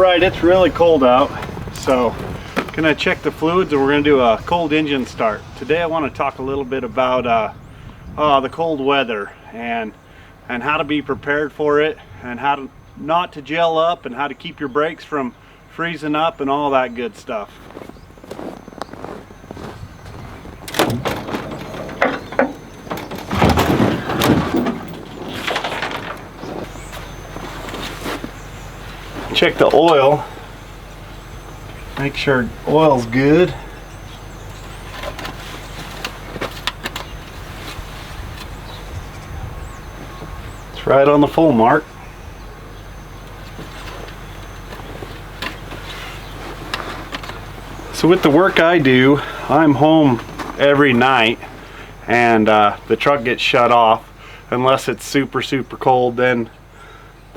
right, it's really cold out, so gonna check the fluids and we're gonna do a cold engine start. Today I want to talk a little bit about the cold weather and how to be prepared for it, and how to not to gel up, and how to keep your brakes from freezing up and all that good stuff. Check the oil, make sure oil's good. It's right on the full mark. So with the work I do, I'm home every night, and the truck gets shut off unless it's super cold. Then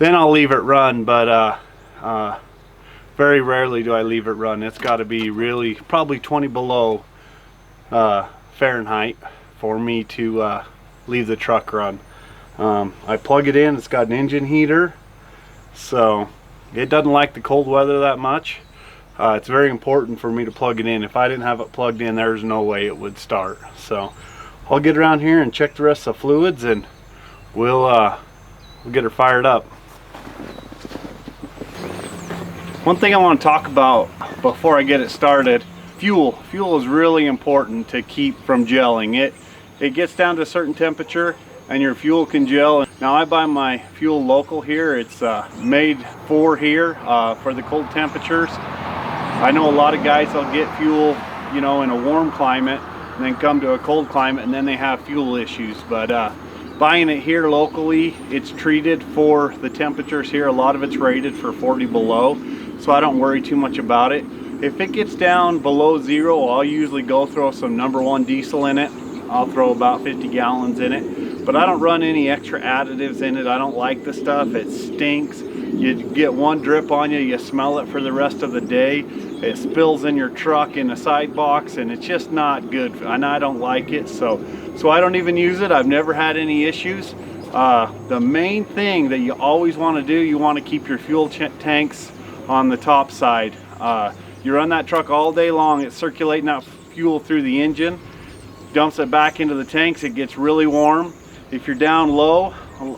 I'll leave it run, but very rarely do I leave it run. It's got to be really probably 20 below Fahrenheit for me to leave the truck run. I plug it in. It's got an engine heater, so it doesn't like the cold weather that much. It's very important for me to plug it in. If I didn't have it plugged in, there's no way it would start. So I'll get around here and check the rest of the fluids, and we'll get her fired up. One thing I want to talk about before I get it started: fuel. Fuel is really important to keep from gelling. It gets down to a certain temperature and your fuel can gel. Now I buy my fuel local here. It's made for here for the cold temperatures. I know a lot of guys, they'll get fuel, you know, in a warm climate and then come to a cold climate and then they have fuel issues. But buying it here locally, it's treated for the temperatures here. A lot of it's rated for 40 below, so I don't worry too much about it. If it gets down below zero, I'll usually go throw some #1 diesel in it. I'll throw about 50 gallons in it, but I don't run any extra additives in it. I don't like the stuff. It stinks. You get one drip on you, you smell it for the rest of the day. It spills in your truck in the side box, and it's just not good, and I don't like it, so I don't even use it. I've never had any issues. The main thing that you always want to do, you want to keep your fuel tanks on the top side. You run that truck all day long, it's circulating that fuel through the engine, dumps it back into the tanks, it gets really warm. If you're down low,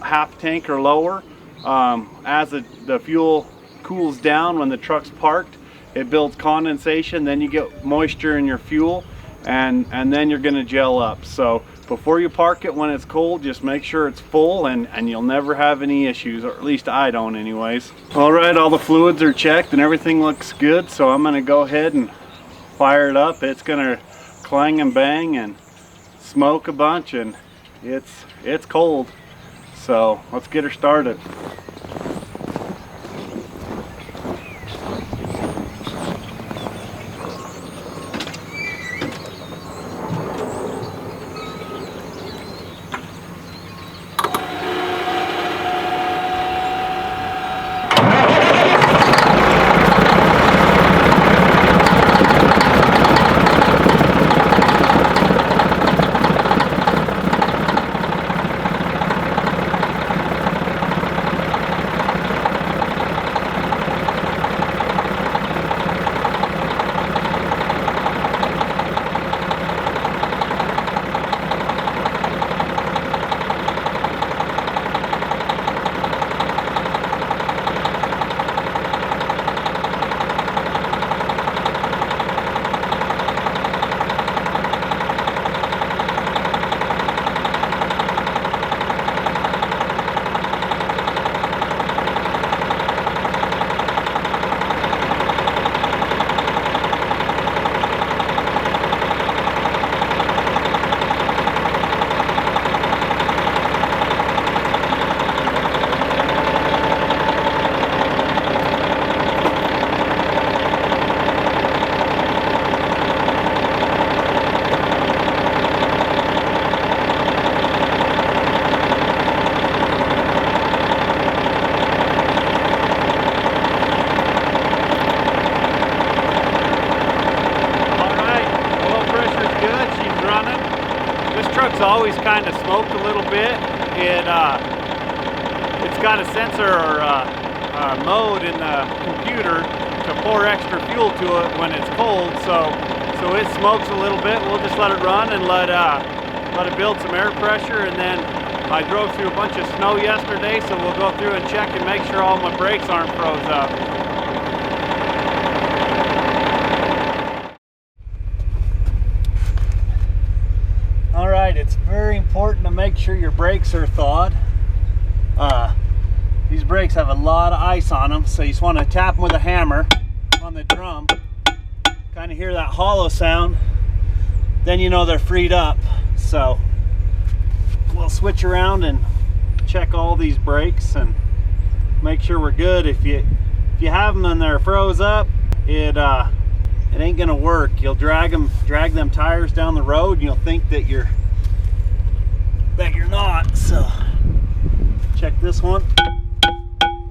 half tank or lower, as the fuel cools down when the truck's parked, it builds condensation, then you get moisture in your fuel, and then you're going to gel up. So before you park it when it's cold, just make sure it's full, and you'll never have any issues, or at least I don't anyways. Alright, all the fluids are checked and everything looks good, so I'm going to go ahead and fire it up. It's going to clang and bang and smoke a bunch, and it's cold, so let's get her started. Always kind of smoked a little bit. It's got a sensor or mode in the computer to pour extra fuel to it when it's cold, so it smokes a little bit. We'll just let it run and let it build some air pressure. And then I drove through a bunch of snow yesterday, so we'll go through and check and make sure all my brakes aren't froze up. All right, it's very important to make sure your brakes are thawed. These brakes have a lot of ice on them, so you just want to tap them with a hammer on the drum. Kind of hear that hollow sound, then you know they're freed up. So we'll switch around and check all these brakes and make sure we're good. If you have them and they're froze up, it ain't gonna work. You'll drag them tires down the road and you'll think that you're not. So check this one.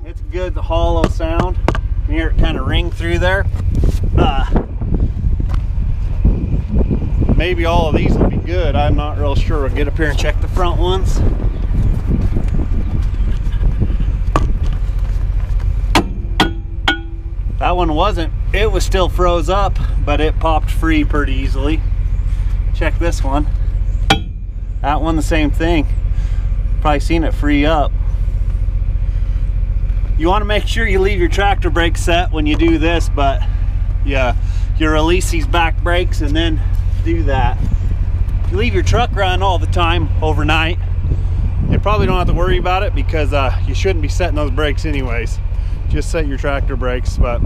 It's good, the hollow sound. You can hear it kind of ring through there. Maybe all of these will be good. I'm not real sure. We'll get up here and check the front ones. That one wasn't. It was still froze up, but it popped free pretty easily. Check this one. That one, the same thing. Probably seen it free up. You want to make sure you leave your tractor brake set when you do this, but yeah, you release these back brakes and then do that. If you leave your truck running all the time overnight, you probably don't have to worry about it because you shouldn't be setting those brakes anyways. Just set your tractor brakes. But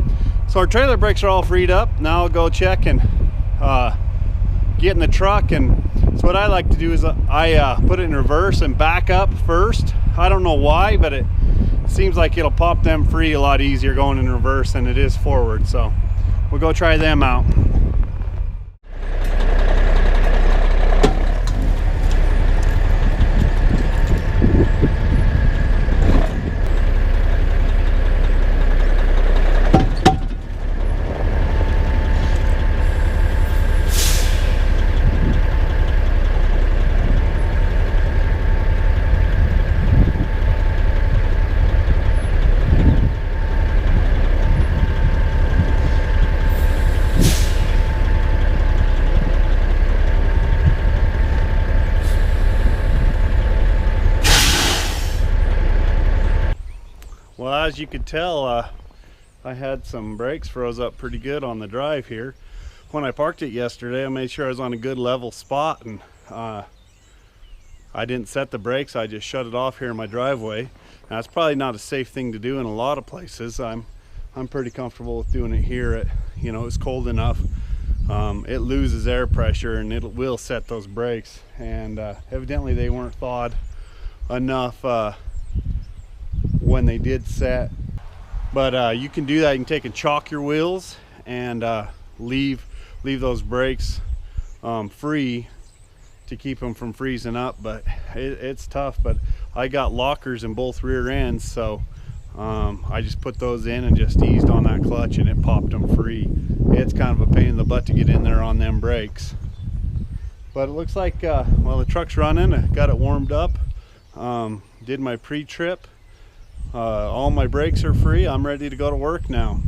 so our trailer brakes are all freed up. Now I'll go check and get in the truck. And so what I like to do is I put it in reverse and back up first. I don't know why, but it seems like it'll pop them free a lot easier going in reverse than it is forward. So we'll go try them out. Well, as you could tell, I had some brakes froze up pretty good on the drive here. When I parked it yesterday, I made sure I was on a good level spot, and I didn't set the brakes. I just shut it off here in my driveway. Now, it's probably not a safe thing to do in a lot of places. I'm pretty comfortable with doing it here. It's cold enough. It loses air pressure and it will set those brakes. And evidently they weren't thawed enough when they did set. But you can do that. You can take and chalk your wheels and leave those brakes free to keep them from freezing up. But it's tough. But I got lockers in both rear ends, so I just put those in and just eased on that clutch and it popped them free. It's kind of a pain in the butt to get in there on them brakes. But it looks like well, the truck's running. I got it warmed up, did my pre-trip. All my brakes are free. I'm ready to go to work now.